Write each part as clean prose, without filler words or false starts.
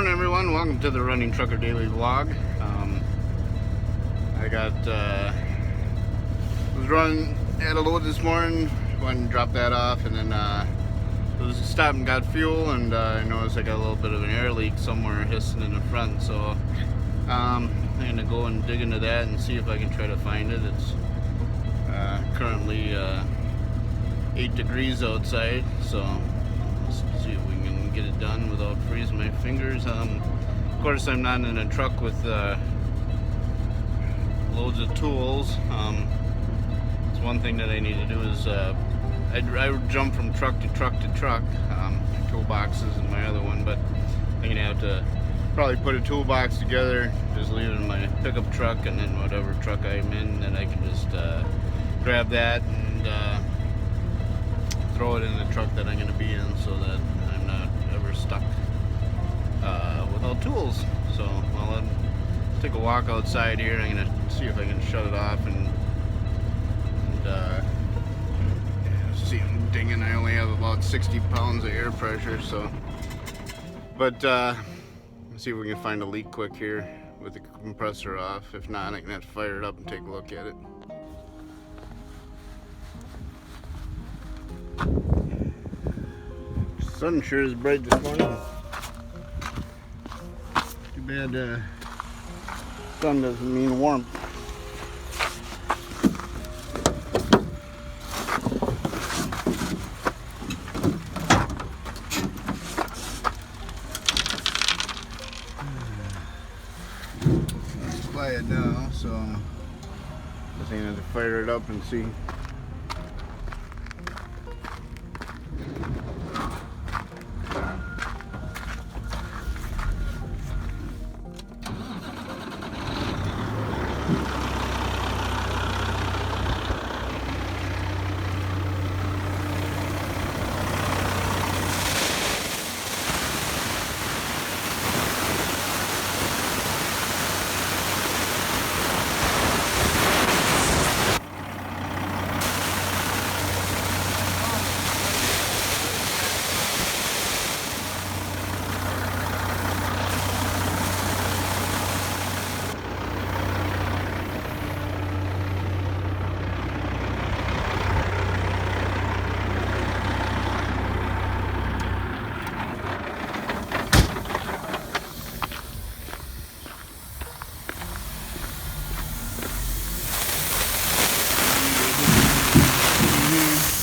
morning, everyone. Welcome to the Running Trucker Daily Vlog. Was running, had a load this morning, went and dropped that off, and then was stopped and got fuel, and I noticed I got a little bit of an air leak somewhere hissing in the front, so I'm gonna go and dig into that and see if I can try to find it. It's currently 8 degrees outside, so let's see if we can get it done without freezing my fingers. Of course, I'm not in a truck with loads of tools. It's one thing that I need to do is I jump from truck to truck to truck, toolboxes in my other one, but I'm gonna have to probably put a toolbox together, just leave it in my pickup truck, and then whatever truck I'm in, then I can just grab that and throw it in the truck that I'm going to be in, so that I'm not ever stuck without tools. So I'll take a walk outside here. I'm going to see if I can shut it off and see, I'm dinging. I only have about 60 pounds of air pressure, so but let's see if we can find a leak quick here with the compressor off. If not, I can have to fire it up and take a look at it. Sun sure is bright this morning. Too bad sun doesn't mean warmth. It's quiet now, so I'm just gonna have to fire it up and see.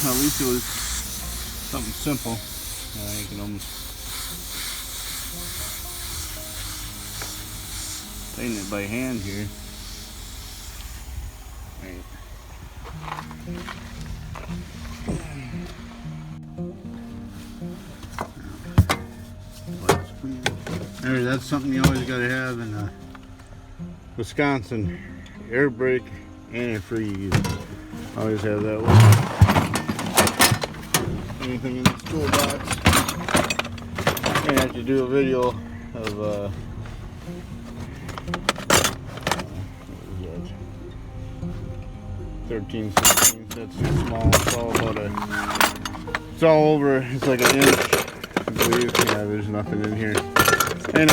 At least it was something simple. You can almost tighten it by hand here. Right. There, that's something you always got to have in Wisconsin. Air brake, antifreeze. Always have that one. Anything in this toolbox. I'm gonna have to do a video of what is that? 13/16. That's too small. It's all about it's all over. It's like an inch, I believe. Yeah, there's nothing in here. And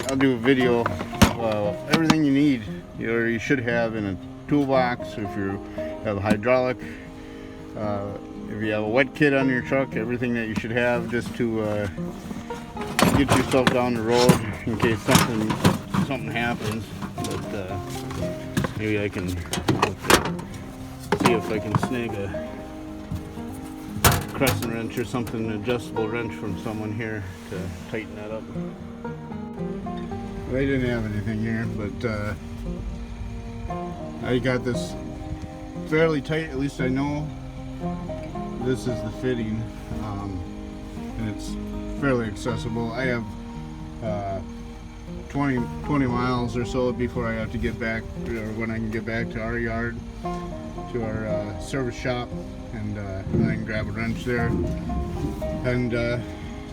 I'll do a video of everything you need, or you should have in a toolbox. If you have a hydraulic. If you have a wet kit on your truck, everything that you should have just to get yourself down the road in case something happens. But maybe I can see if I can snag a crescent wrench or something, an adjustable wrench from someone here to tighten that up. They didn't have anything here, but I got this fairly tight, at least I know. This is the fitting, and it's fairly accessible. I have 20 miles or so before I have to get back, or when I can get back to our yard, to our service shop, and I can grab a wrench there and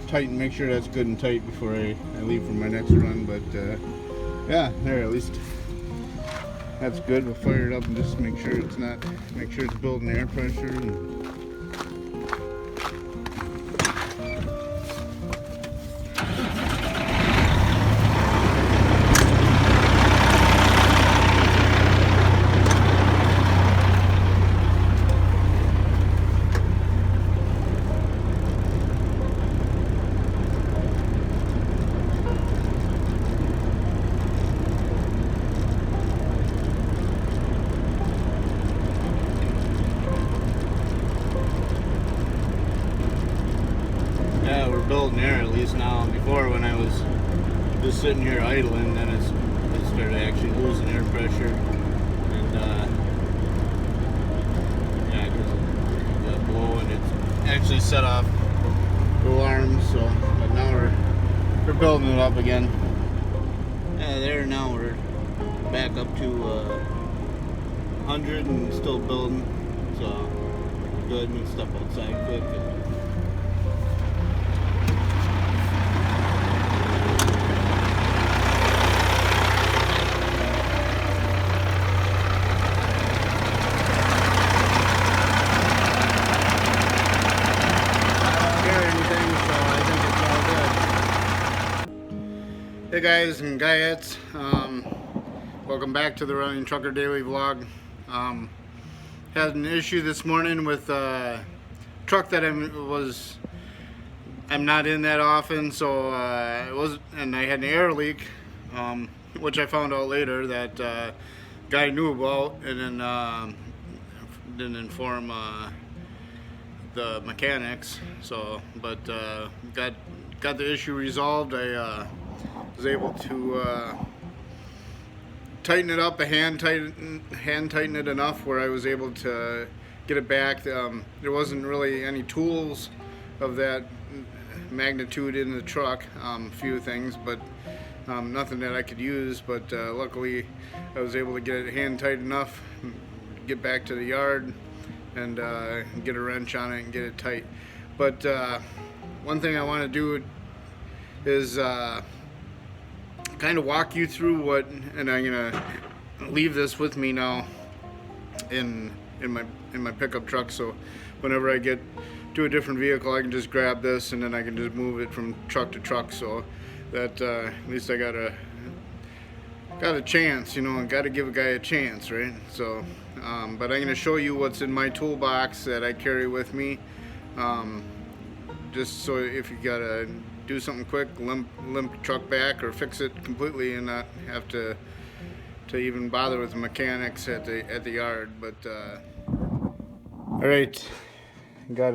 tighten, make sure that's good and tight before I leave for my next run. But yeah, there, at least that's good. We'll fire it up and just make sure it's building air pressure. And nice now. Before, when I was just sitting here idling, then it started actually losing air pressure, and yeah, because it got blowing, it actually set off the alarm. So, but now we're building it up again. Yeah, there now we're back up to 100 and still building. So go ahead and step outside quick. Hey guys and guyettes, welcome back to the Running Trucker Daily Vlog. Had an issue this morning with a truck that I'm not in that often, so and I had an air leak, which I found out later that guy knew about, and then didn't inform the mechanics. So, but got the issue resolved. I was able to tighten it up, hand tighten it enough where I was able to get it back. There wasn't really any tools of that magnitude in the truck, few things, but nothing that I could use. But luckily I was able to get it hand tight enough, get back to the yard, and get a wrench on it and get it tight. But one thing I want to do is kind of walk you through what, and I'm gonna leave this with me now in my pickup truck, so whenever I get to a different vehicle I can just grab this and then I can just move it from truck to truck, so that at least I got a chance, you know, and got to give a guy a chance, right? So but I'm gonna show you what's in my toolbox that I carry with me, just so if you gotta do something quick, limp the truck back or fix it completely and not have to even bother with the mechanics at the yard. But all right, got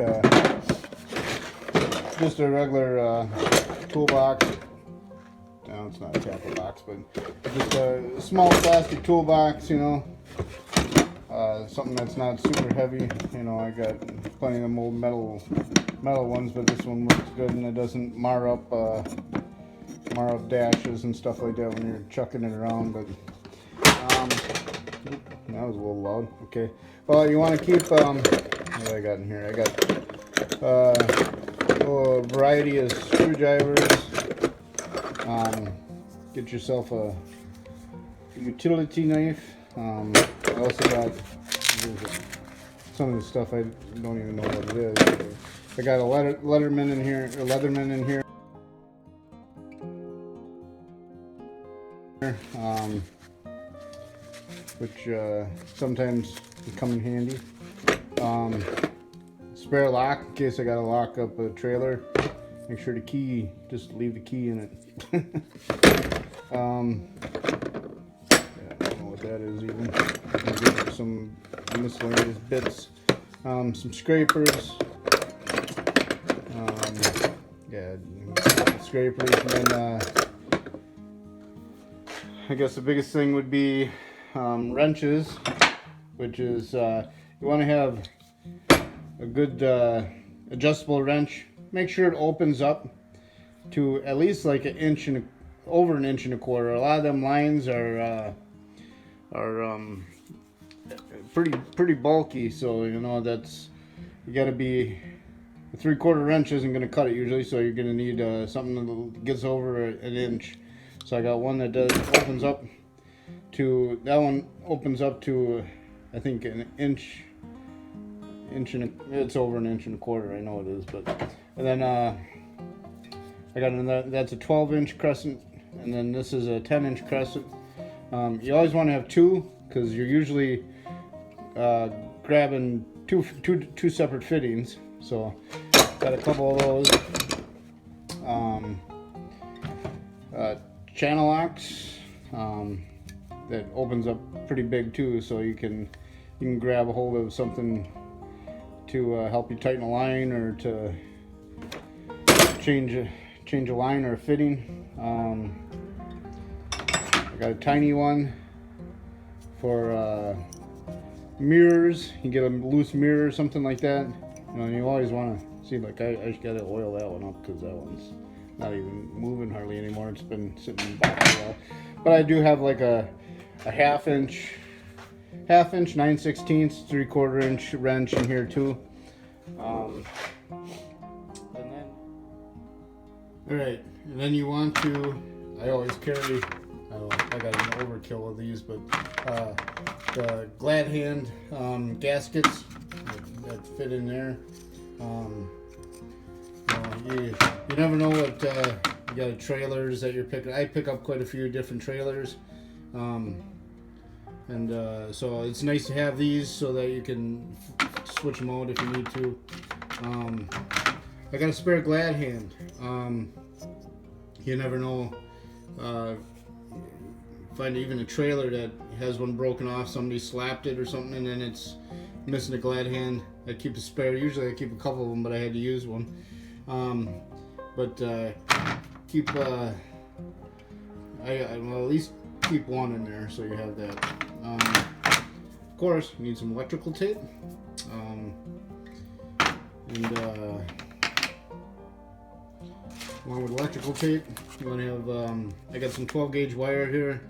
just a regular toolbox. No, it's not a tackle box, but just a small plastic toolbox, you know, something that's not super heavy. You know, I got plenty of them old metal ones, but this one works good and it doesn't mar up dashes and stuff like that when you're chucking it around. But that was a little loud. Okay, well, you want to keep what do I got in here? I got a variety of screwdrivers. Get yourself a utility knife. I also got some of the stuff I don't even know what it is. I got a Leatherman in here, which sometimes come in handy. Spare lock in case I gotta lock up a trailer. Make sure the key, just leave the key in it. Yeah, I don't know what that is even. Some miscellaneous bits, some scrapers. Yeah, scrapers, and then I guess the biggest thing would be wrenches, which is you want to have a good adjustable wrench. Make sure it opens up to at least like over an inch and a quarter. A lot of them lines are pretty bulky, so you know that's, you got to be, a 3/4 wrench isn't going to cut it usually, so you're going to need something that gets over an inch. So I got one that opens up to, that one opens up to I think an inch and it's over an inch and a quarter, I know it is. But and then I got another, that's a 12-inch crescent, and then this is a 10-inch crescent. You always want to have two, because you're usually grabbing two separate fittings. So got a couple of those. Channel locks that opens up pretty big too, so you can grab a hold of something to help you tighten a line, or to change change a line or a fitting. I got a tiny one for mirrors. You get a loose mirror or something like that. You know, you always want to see, like, I just got to oil that one up because that one's not even moving hardly anymore. It's been sitting in the box for a while. But I do have like a half inch 9/16, 3/4 inch wrench in here too. And then, all right, and then you want to, I always carry, I got an overkill of these, but the Glad Hand gaskets that fit in there. You never know what, you got trailers that you're picking. I pick up quite a few different trailers. So it's nice to have these so that you can switch them out if you need to. I got a spare Glad Hand. You never know. Find even a trailer that has one broken off, somebody slapped it or something, and then it's missing a Glad Hand. I keep a spare. Usually I keep a couple of them, but I had to use one. Keep well, at least keep one in there so you have that. Of course, you need some electrical tape. Along with electrical tape, you want to have, I got some 12 gauge wire here.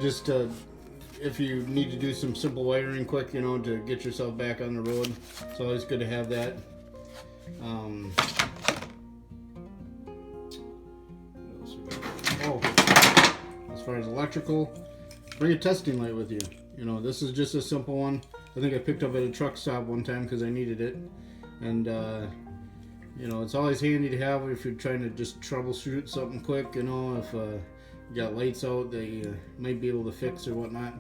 Just if you need to do some simple wiring quick, you know, to get yourself back on the road. It's always good to have that. As far as electrical, bring a testing light with you. You know, this is just a simple one. I think I picked up at a truck stop one time because I needed it. And, you know, it's always handy to have if you're trying to just troubleshoot something quick, you know, if you got lights out that you might be able to fix or whatnot.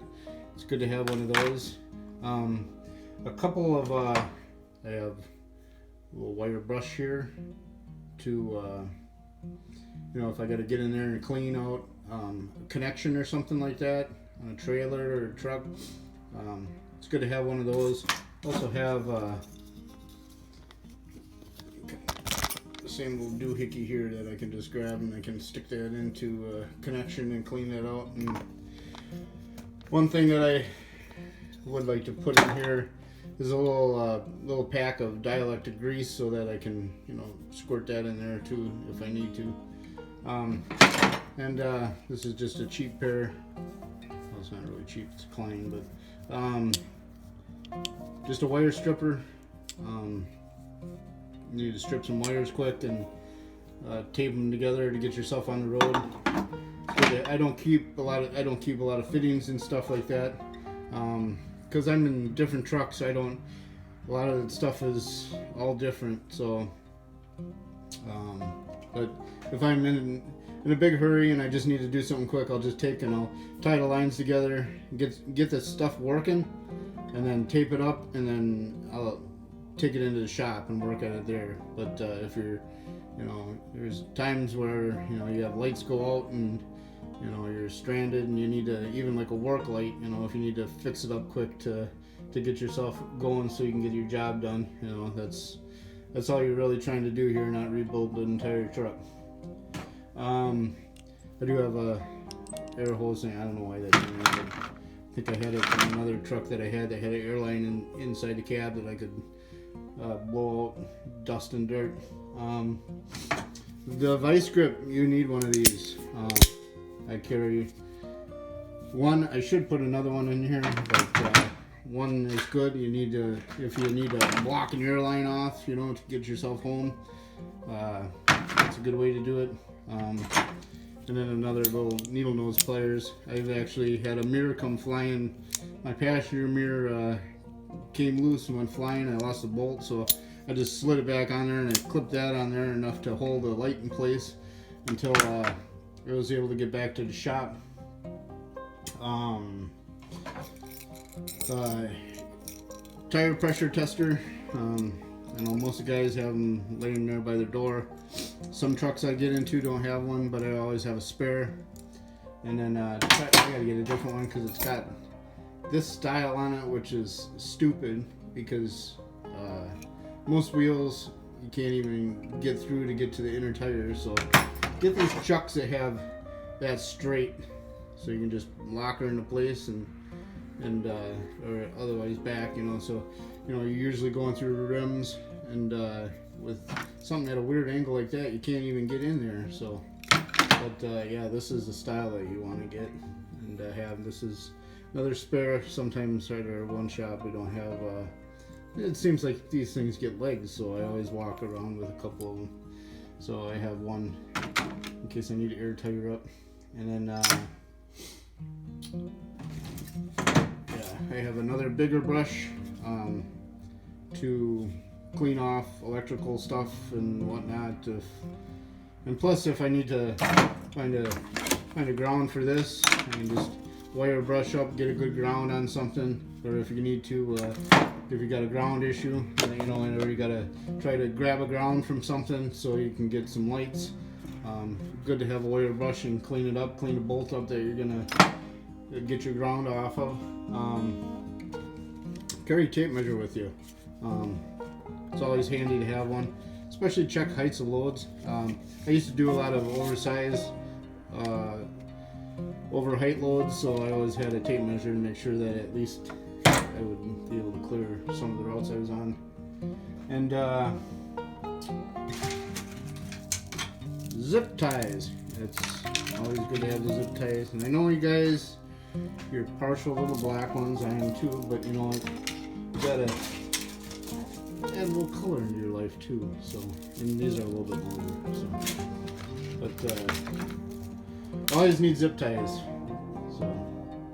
It's good to have one of those. A couple of, I have a little wire brush here to, you know, if I got to get in there and clean out a connection or something like that on a trailer or a truck. It's good to have one of those. Also have the same little doohickey here that I can just grab and I can stick that into a connection and clean that out. And one thing that I would like to put in here is a little pack of dielectric grease so that I can, you know, squirt that in there too if I need to. This is just a cheap pair. Well, it's not really cheap, it's Klein, but just a wire stripper. You need to strip some wires quick and tape them together to get yourself on the road. I don't keep a lot of fittings and stuff like that. Because I'm in different trucks, a lot of the stuff is all different. So, but if I'm in a big hurry and I just need to do something quick, I'll just take and I'll tie the lines together, get this stuff working, and then tape it up, and then I'll take it into the shop and work at it there. But if you're, you know, there's times where, you know, you have lights go out and, you know, you're stranded and you need to, even like a work light, you know, if you need to fix it up quick to get yourself going so you can get your job done, you know, that's all you're really trying to do here, not rebuild the entire truck. I do have a air hose thing. I don't know why that came in. I think I had it from another truck that I had that had an airline inside the cab that I could blow out dust and dirt. The vice grip, you need one of these. I carry one. I should put another one in here, but one is good. You need to, if you need to block an airline off, you know, to get yourself home. That's a good way to do it. And then another little needle nose pliers. I've actually had a mirror come flying. My passenger mirror came loose and went flying. I lost the bolt, so I just slid it back on there and I clipped that on there enough to hold the light in place until I was able to get back to the shop. Tire pressure tester. I know most of the guys have them laying there by their door. Some trucks I get into don't have one, but I always have a spare. And then I gotta get a different one because it's got this style on it, which is stupid because most wheels you can't even get through to get to the inner tire. So get these chucks that have that straight, so you can just lock her into place and or otherwise back, you know. So you're usually going through the rims, and with something at a weird angle like that, you can't even get in there. So, but yeah, this is the style that you want to get and have. This is another spare. Sometimes at our one shop we don't have. It seems like these things get legs, so I always walk around with a couple of them. So I have one in case I need to air tire up, and then yeah, I have another bigger brush to clean off electrical stuff and whatnot. And plus, if I need to find a ground for this, I can just wire brush up, get a good ground on something. Or if you need to, if you got a ground issue, or you gotta try to grab a ground from something so you can get some lights. Good to have a wire brush and clean it up, clean the bolt up that you're gonna get your ground off of. Carry a tape measure with you. It's always handy to have one, especially check heights of loads. I used to do a lot of oversized, over height loads, so I always had a tape measure to make sure that at least I would be able to clear some of the routes I was on. And zip ties. It's always good to have the zip ties. And I know you guys, you're partial to the black ones. I am too, but you know what? You gotta add a little color into your life too. So, and these are a little bit longer. So, but always need zip ties. So,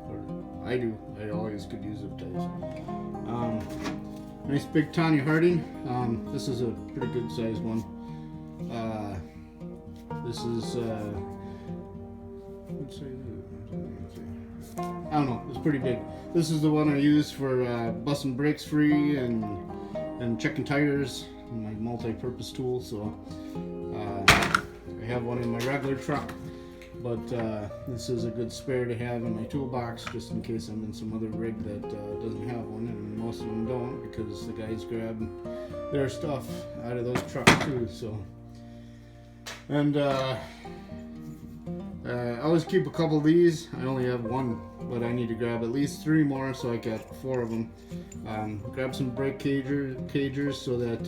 or I do. I always could use zip ties. Nice big Tanya Harding. This is a pretty good sized one. This is let's see. I don't know. It's pretty big. This is the one I use for busting brakes free and checking tires. My multi-purpose tool. So I have one in my regular truck, but this is a good spare to have in my toolbox just in case I'm in some other rig that doesn't have one, and most of them don't because the guys grab their stuff out of those trucks too. So, and I always keep a couple of these. I only have one, but I need to grab at least 3 more, so I got 4 of them. Grab some brake cagers so that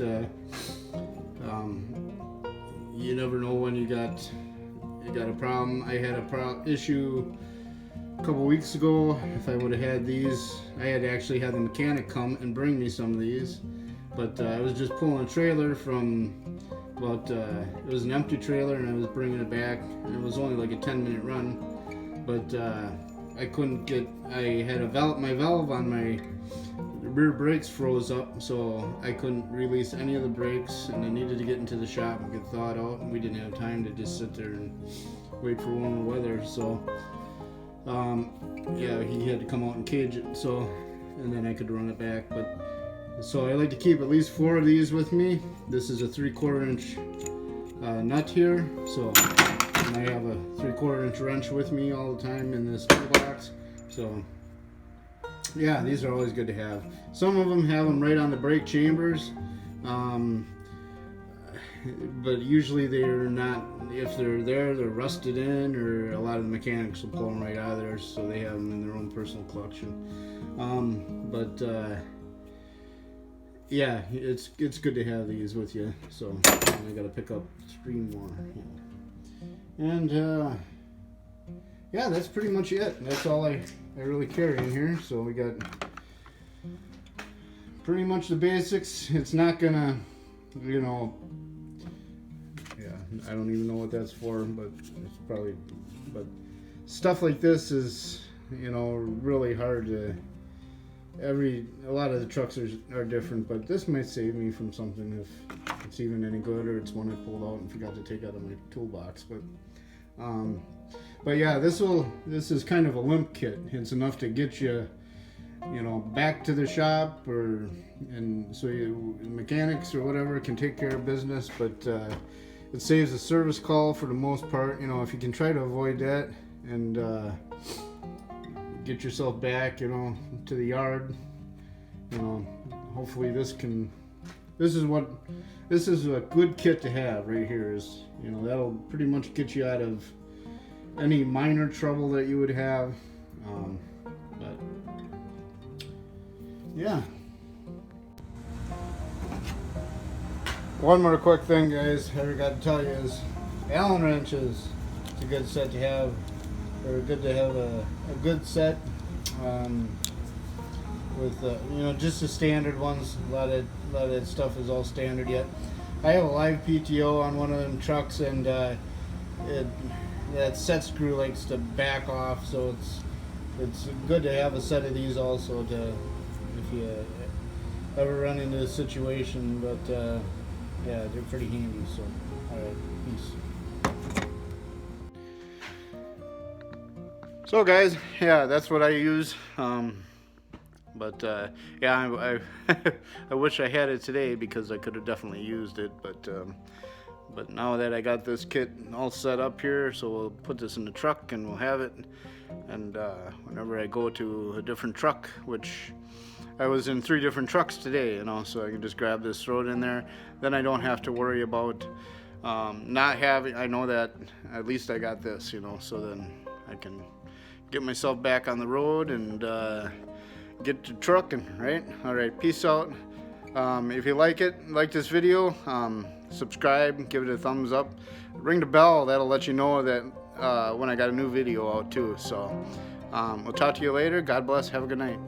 you never know when you got a problem. I had a issue a couple weeks ago. If I would have had these, I had to actually have the mechanic come and bring me some of these. But I was just pulling a trailer from about, it was an empty trailer, and I was bringing it back, and it was only like a 10-minute run. But I couldn't get, I had my valve on my rear brakes froze up, so I couldn't release any of the brakes, and I needed to get into the shop and get thawed out, and we didn't have time to just sit there and wait for warmer weather. So yeah, he had to come out and cage it, so, and then I could run it back. But so I like to keep at least 4 of these with me. This is a 3/4 inch nut here, so, and I have a 3/4 inch wrench with me all the time in this toolbox. So yeah, these are always good to have. Some of them have them right on the brake chambers, but usually they're not. If they're there, they're rusted in, or a lot of the mechanics will pull them right out of there, so they have them in their own personal collection. But yeah, it's good to have these with you. So I got to pick up 3 more. And yeah, that's pretty much it. That's all I really carry in here. So we got pretty much the basics. It's not gonna, you know, yeah, I don't even know what that's for, but it's probably, but stuff like this is, you know, really hard to, a lot of the trucks are different, but this might save me from something if it's even any good, or it's one I pulled out and forgot to take out of my toolbox. But yeah, this is kind of a limp kit. It's enough to get you, you know, back to the shop, and so mechanics or whatever can take care of business. But it saves a service call for the most part. You know, if you can try to avoid that and get yourself back, you know, to the yard, you know, hopefully this can this is a good kit to have right here. Is, you know, that'll pretty much get you out of any minor trouble that you would have. But yeah. One more quick thing, guys, I forgot to tell you is Allen wrenches. It's a good set to have. They're good to have a good set with you know, just the standard ones. A lot of that stuff is all standard yet. I have a live PTO on one of them trucks, and that set screw likes to back off, so it's good to have a set of these also to, if you ever run into a situation. But yeah, they're pretty handy. So, all right, peace. So, guys, yeah, that's what I use. But yeah, I wish I had it today, because I could have definitely used it. But now that I got this kit all set up here, so we'll put this in the truck and we'll have it. And whenever I go to a different truck, which I was in 3 different trucks today, you know, so I can just grab this, throw it in there. Then I don't have to worry about not having. I know that at least I got this, you know, so then I can get myself back on the road and get to trucking, right? All right, peace out. If you like this video, subscribe, give it a thumbs up, ring the bell. That'll let you know that when I got a new video out too. So we'll talk to you later. God bless. Have a good night.